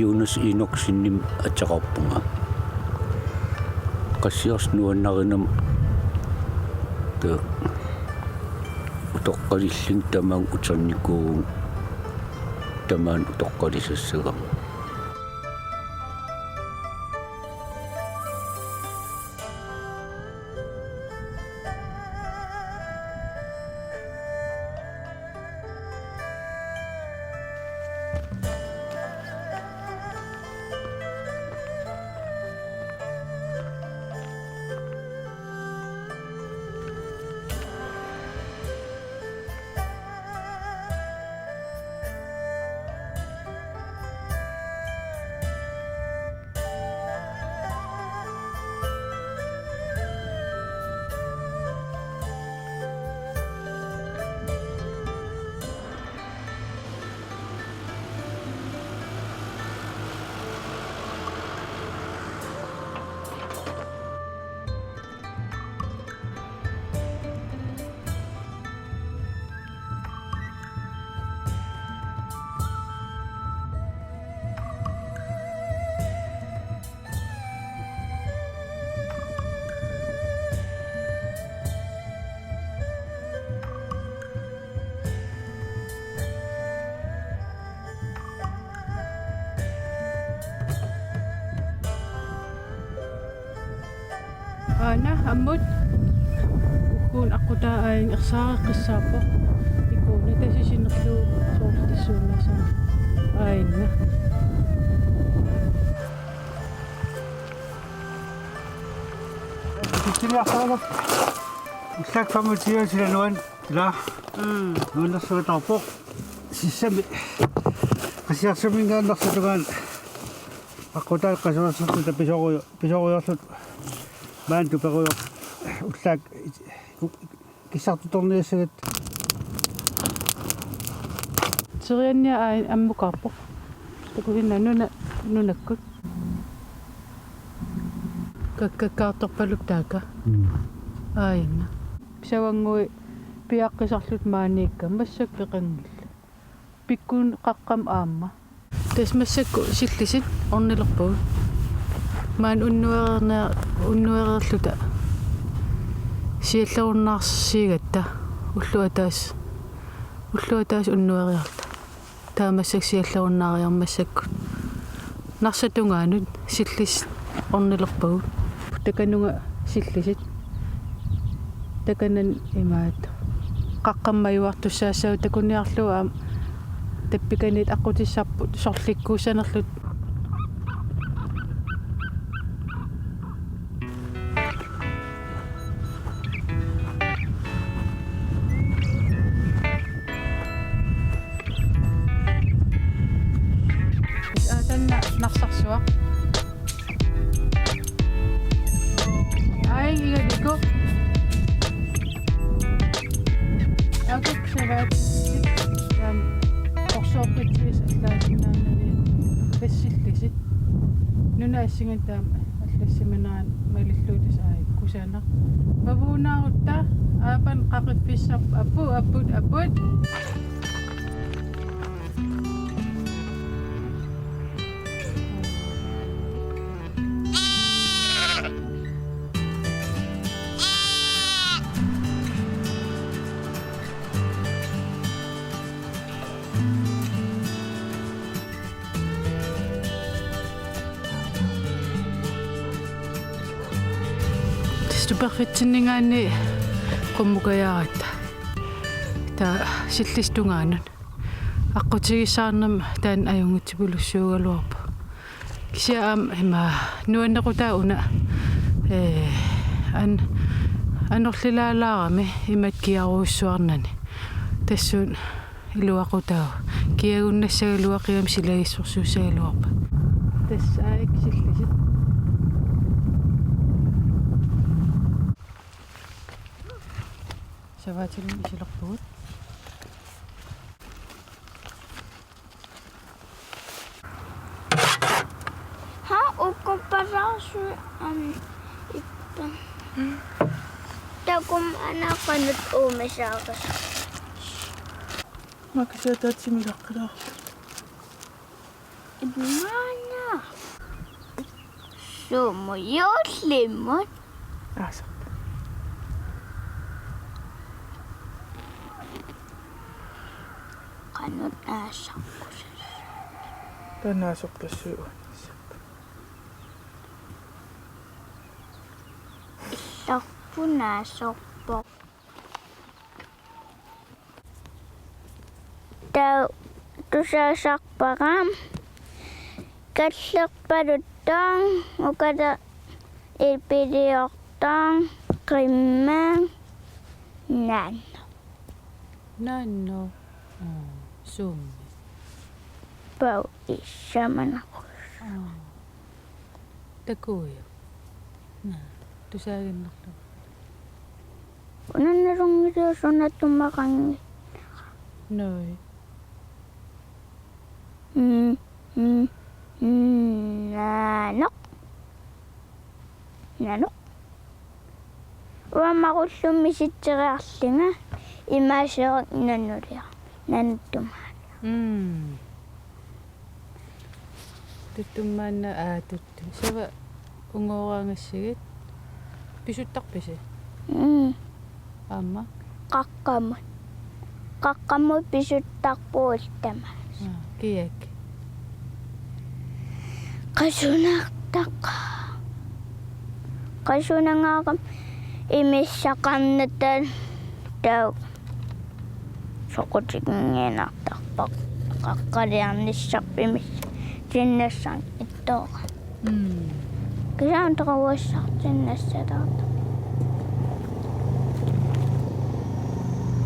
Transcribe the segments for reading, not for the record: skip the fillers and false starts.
Yunus Inoxinnim ataqarpunga qassiars nuannarinam ta utoqqalilling tamang uternikkuun tamaan utoqqalissassagam Ana amot ukun ako daan sa kasapo iko na kasi sinaklo sa sula sa ay na Sini akala Isak pamutian sila nuan la nuan sa tapok sisami kasi asamingan nak sa tugan ako ta kaso sa piso ko yosot bantu pero usak kisah tutorne selet Surianya ay amukapo takuin na nunakot kakakatok palugtaga ay na pisawangoy piyak kasaklut manika masak kakangil pikun kakam ama tes masak ko siklisit on nilakpo man unnuar luta siallaunnaars siigatta ulluataas unnuariarta taamassak siallaunnaariarmassak narsatungaanut sillis ornilerpagut takanunga sillisit takanan imaat qaqqammayuartussaasau takuniarlua tappikanit aqutissarput sorlikkuusanerlut narsarsuaq ai igadiko akut sevat dan orsoorpitsis allaasinnaanani passillisit nuna assingantaam аллассиманаан малиллуутис ай кусаанақ мавуунаарутта аапан қақиффиссар апут Superfitsinningaanni qummukayaarata ta sillistungaanun aqutigissaarnam taan ajungutsipulussuugaluarpu kisiaam ima nuannequtaa una anorlilaalaarami imat kiaruussuarnani tassuun iluaqutaa kiagunnassaгаluaqiam silagissorsuusagaluarpa tassaaik sillisit Savatil isilaqpugut ha ukoparasu ippan takum anakanut umisakas makasatatsimilaqqilaa Mana? Sumuyot limon. Asa. Kanot asak ko sa Panasok ka siya. isak po nasok po. Daw, tusasak pakam. Kasak parutang. O kada ipidiyok krimang nan. Nano. Sum. Bau isa man ako. Takuyo. Na. Tusagin na to. Una na rong ito na tumakang. Noy. Nanok. Nanok. Wama ko sumisit sa kasi nga. Imasya ko nanurya. Nantuman. Tutuman na tutu. Siya ungawa nga sigit. Pisutak pa siya. Ama. Kakamot. Kakamot pisut takpo teman. Kiyak. Kasunak taka. Kasunak nga kam. Imisakam na daw. Sokot nga takpak. Kakariyan ni siyak imis. Sinasan ito. Kaya ang takawasak sinasan ito.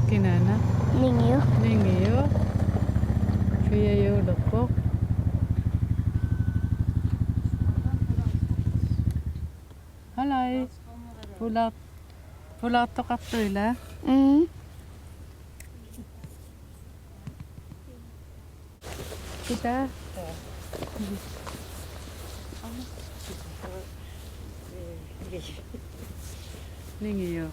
Kinana. Ningyo. Ningiyo. Fiyayo lapok. Halay. Pula to kaptoila. Kita. Ningiyo.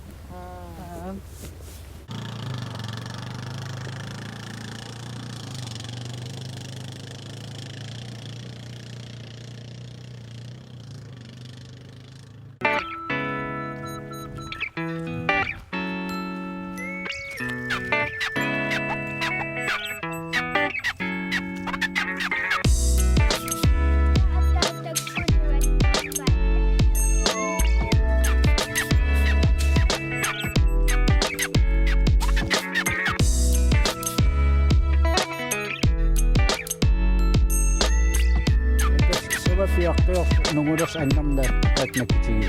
Piaktios numuros annam da taknakitiyo.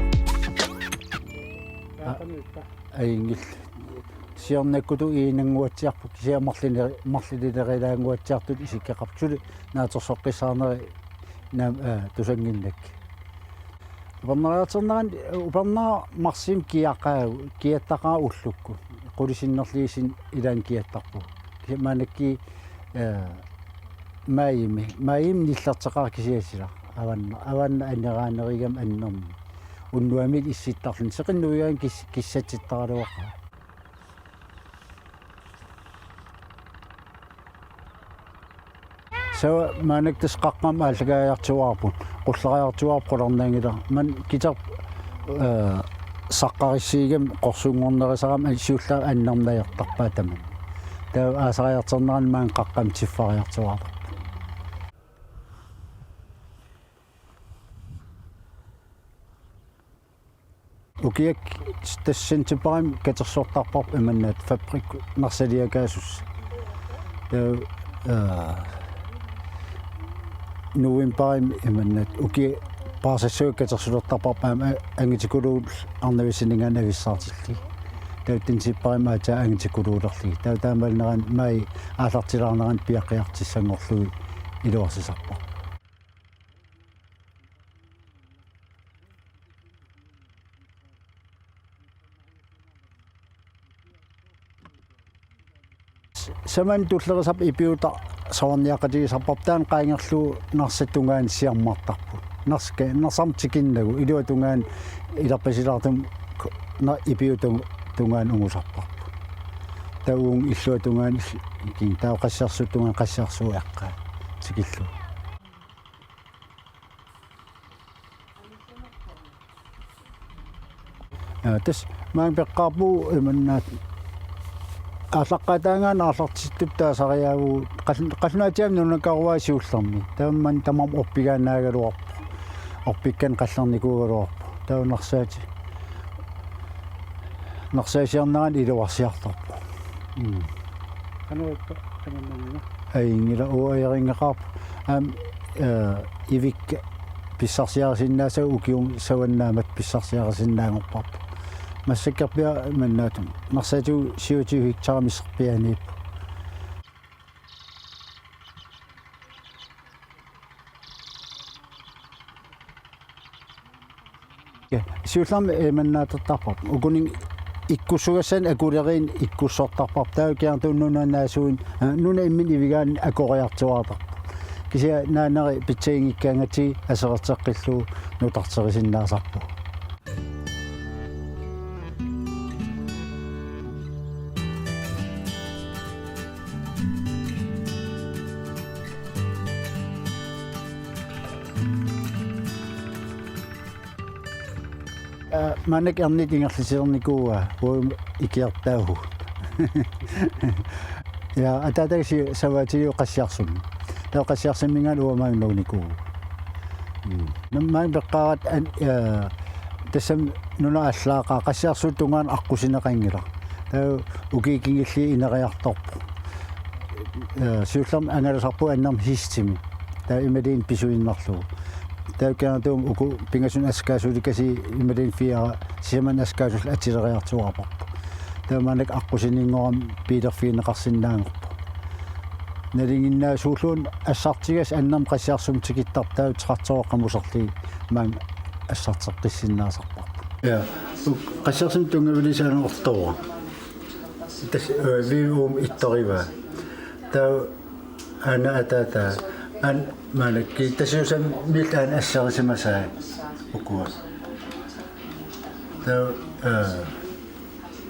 Aingil siornakkutu iinanguatsiarpuk siamarlineredaanguatsiartut isikkaqartuli naatorsoqqissaarneri naam tusangilnak. Uparneriaterneran uparnera marsim kiaqaagu kiattaqaa ullukku qulisinnerliisin ilaan kiattarpu maanakki maayim nillarteqaa kisiasila avanna anneraanerigam annermi unnuamil issittarlun seqinnuigaan kissatittaraluaqa sawa maanaktas qaqqam aalлагаajартуарпут qullerajartuarqolarnaangila man kitar saqqarissiigam qorsuungornerisarama isuullaa annernajartarpaa taman taa aasariarterneran maan qaqqam tiffariartuarta ukiak tassantipparam katersortarparp imannaat fabrik narsaliakaasus nuimparim imannaat uki paasassuuk katersulertarparp angitikuluul arnavissiningaan avissaartilli tauttinsipparim aataa angitikuluulerli taamaalneran mai aallartilaarneran piaqqiartissangorlui iluarsisarpar saman tullerisap ipiuta sawarniaqatigisarpartaan qaingerlu narsattungaan siarmartarput narsartikinnagu iluatungaan ilarpasilaartum na ipiutungaan ungusarparput tauung illuatungaan king tau qassiarsuttungaan qassiarsuuaqqaa tikillu тас маан пеққарпу иманнаат ааллаққатаангаана арлартиттуп таасариаагу қаллунаатиам нунакаруаасиуллерми таамман тамам орпигаанагалуарпу орпиккан қаллерникуугалуарпу таунарсаати нарсаасиарнеран илуарсиартарпу Кануиппа канамманга. аингила уаерингеқарпу ивик писсарсиарсиннааса укиум саваннаамат писсарсиарсиннаангорпарпу массаккерпиа маннаатум нарсаату сиутиу хиктарамиссерпианииппу сиулларми маннаатертарпап укунин иккуссугассан акулериин иккуссортарпап таукиартуннунанаасуин нуна иммин ивигаан акориартуаатарпу кися наанери питсиингиккаангати асерертеққиллуу нутартерисиннаасарпу манак арнит ингерлисерникууа уум икиартаагу я ататаси саватиу qassiarsum таа qassiarsammingaan уамаагнууникуу наммаан пеққарат тассам нуна аллаақаа qassiarsuuttungaan аққусинеқангила таа укикингилли инериарторпу сиуллерм ангаласарпу аннерм хистими таа ималиин писуиннарлуу таукаатум уку пингасун аскаасуликаси ималин фиара симан аскаасул атилериартуарпарпу тааманак аққусинингорам пилерфиинеқарсинаангорпу налингиннаасуулуун ассартигас аннам qassiarsum тикиттар таутеқартооққамусерли маан ассартеққиссиннаасарпарпу я qassiarsum тунгавилисаанеортоо тас виум итторива таа ана атата ан малакки тасуусам милаан ассарисимасаа укуа таа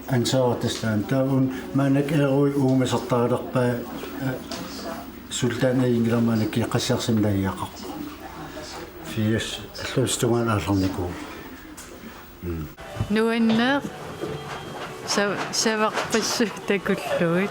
ансаартистан таун манак эруи уумасертаралерпаа султана ингламанакки qassiarsimlagiaqarpu фиас аллустугаан ааллерникуу Нуаннеэ савақпассу такуллуит.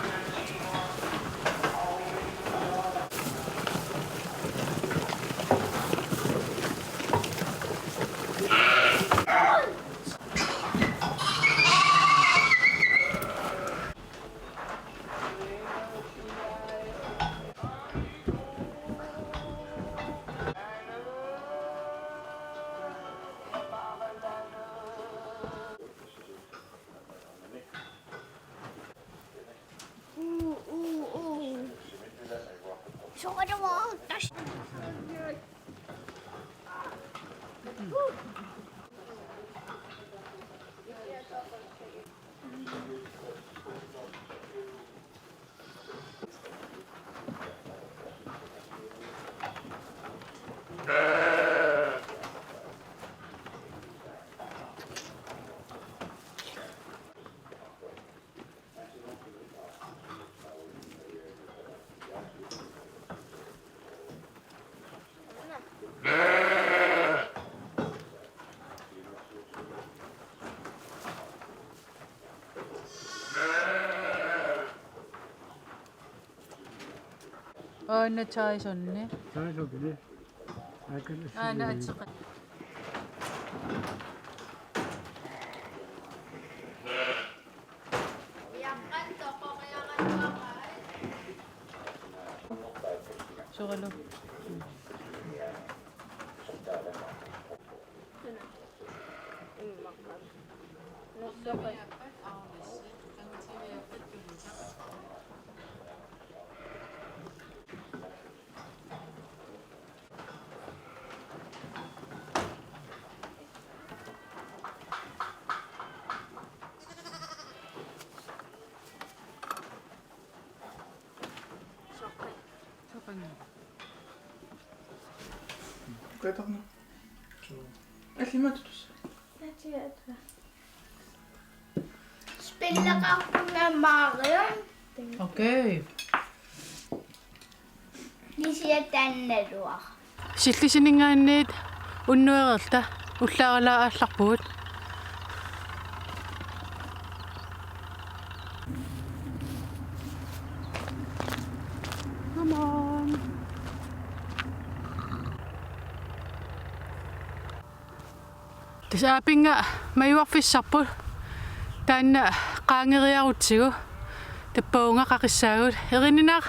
저거 좀 먹다. 나 차이셨네. 자저기네 나 찍어. 저걸로. Готово. Allimattus. Spiller med Mario. 오케이. De siger denne ord. 실리시닝가안넷 운누에갔다. 울라갈라 알락봇. Tasapinga mayuarfissarput taanna qaangeriarutsigu tappaunga qaqissaagut erininaaq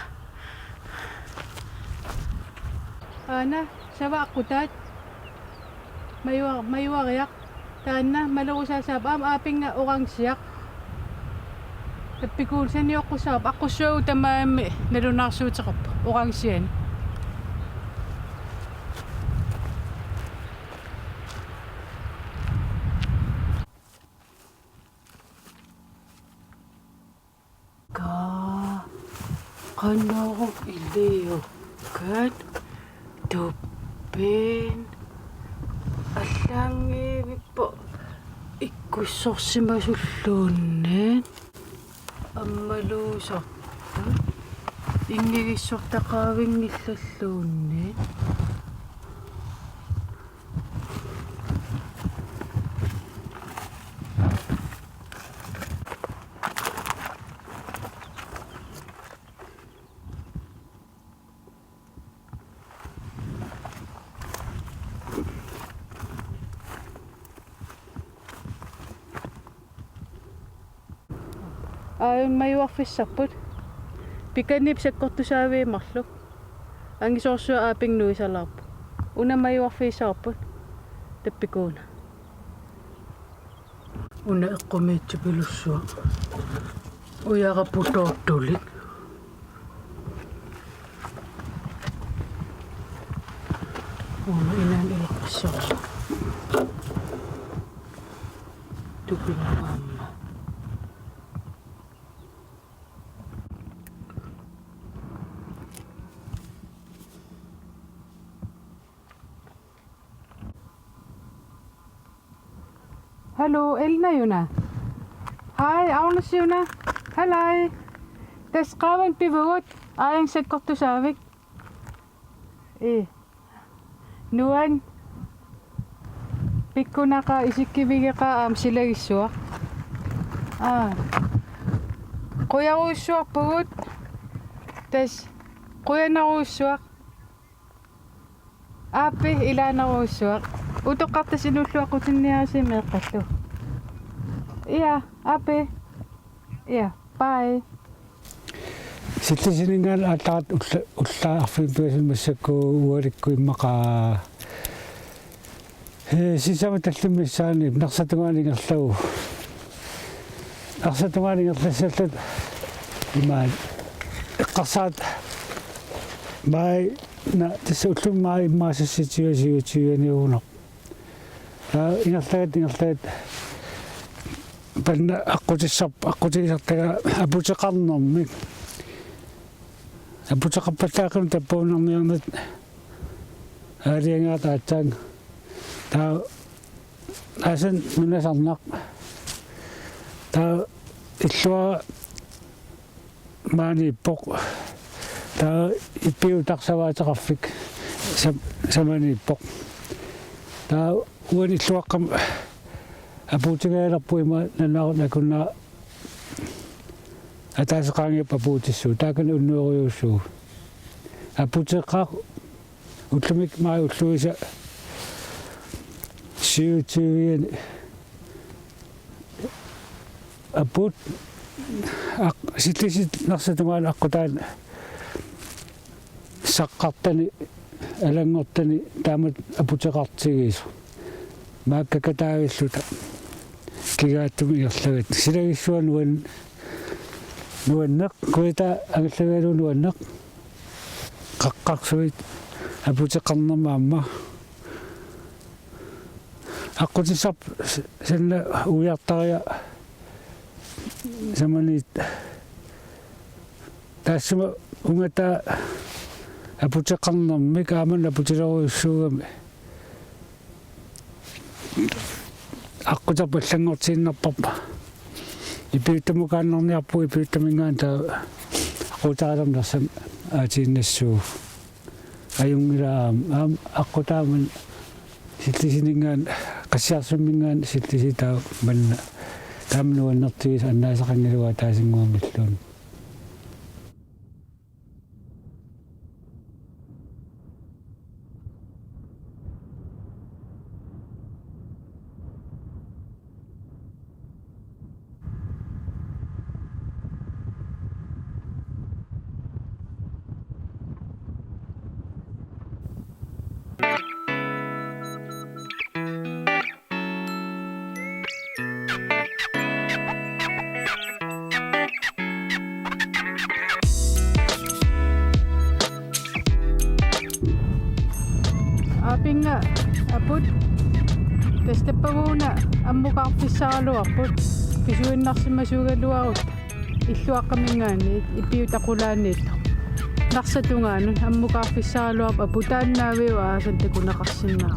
ana sava aqutaat mayuariaq taanna malurusaasaapaam aapinga orangsiaq tappikuulsaniorqusaap aqussuagu tamaami nalunarsuuteqarpu orangsiani qannoru iliukkat tuppin аллаангиивиппо иккуссорсимасуллууннаат аммалуусарпа ингигиссортақаавингиллаллууннаат mayuarfissarput pikanip sakkortusaaviimarlu angisorsua aapingnuisalarpu una mayuarfiissaarput tappikuuna una eqqumiitsipulussua uyaqaputoortulit una inaan ilaqqissarlu tupilaamma Hallo, Elna Juna. Hej, Agnes Juna. Halløj. Der skrev en bivåd. Ej, en sæt godt du så, ikke? Nu er en pikkunaka isikkivigeqa amsilagissuaq. Quyaruissuaq pugut. Tas quyanaruissuaq. Aapi ilaanaruissuaq. Utoqqartasinulluaqutinniarasimeeqqallu. Ja, ape. Ja, bye. Sittisinningaan aataat ullaarfimpiasimmassakku ualikku immaqa sisama tallimmissaani narsatugaanigerlagu narsatugaanigerlassallat imaan eqqarsaat mai na tassa ullummaa immaassassitiuasiutiuaniugunoq ingerlagat panna aqutisartaga aputeqarnermik aputeqarpallaaqun tappuunarniarnat aaliangaataatsaang taa asan minasarnaq taa illua maaniippoq taa ippiutaqsavaateqarfik samaniippoq taa uan illuaqqam apuutigaelarpu ima nanakunna атаасеқаангип апуутиссуу таакана уннуориуссуу апутеққар уллумик маа уллуиса сиутивиан апут ситлисит нарсатумаан аққутаан саққартани алангортани таамат апутеқартигиису мааккакатаагиллута кигааттуми иерлагат силагиссуануан nuanneq kuita angallagaluu nuanneq qaqqarsuit aputeqarnermaamma aqutisarp sanna uiartaria samaniit taassuma ungata aputeqarnermik aaman aputileruissuugami aqutarpallangortiinnarparpa ipiuttamukaannerniarpu ipiuttamingaan taa aqutaalarnarsam aatiinnassuu ajungilaa aqutaaman sillisiningaan qassiarsammingaan sillisitaa manna taamnuannertigis annaasaqangilugaa taasinguamilluun икууна аммукаарфиссаралуарпут писуиннарсимасугалуарут иллуаққамингаани иппиутақулаанииллу нарсатунгаанун аммукаарфиссаралуарпа путааннаавиу аасан такунеқарсинаа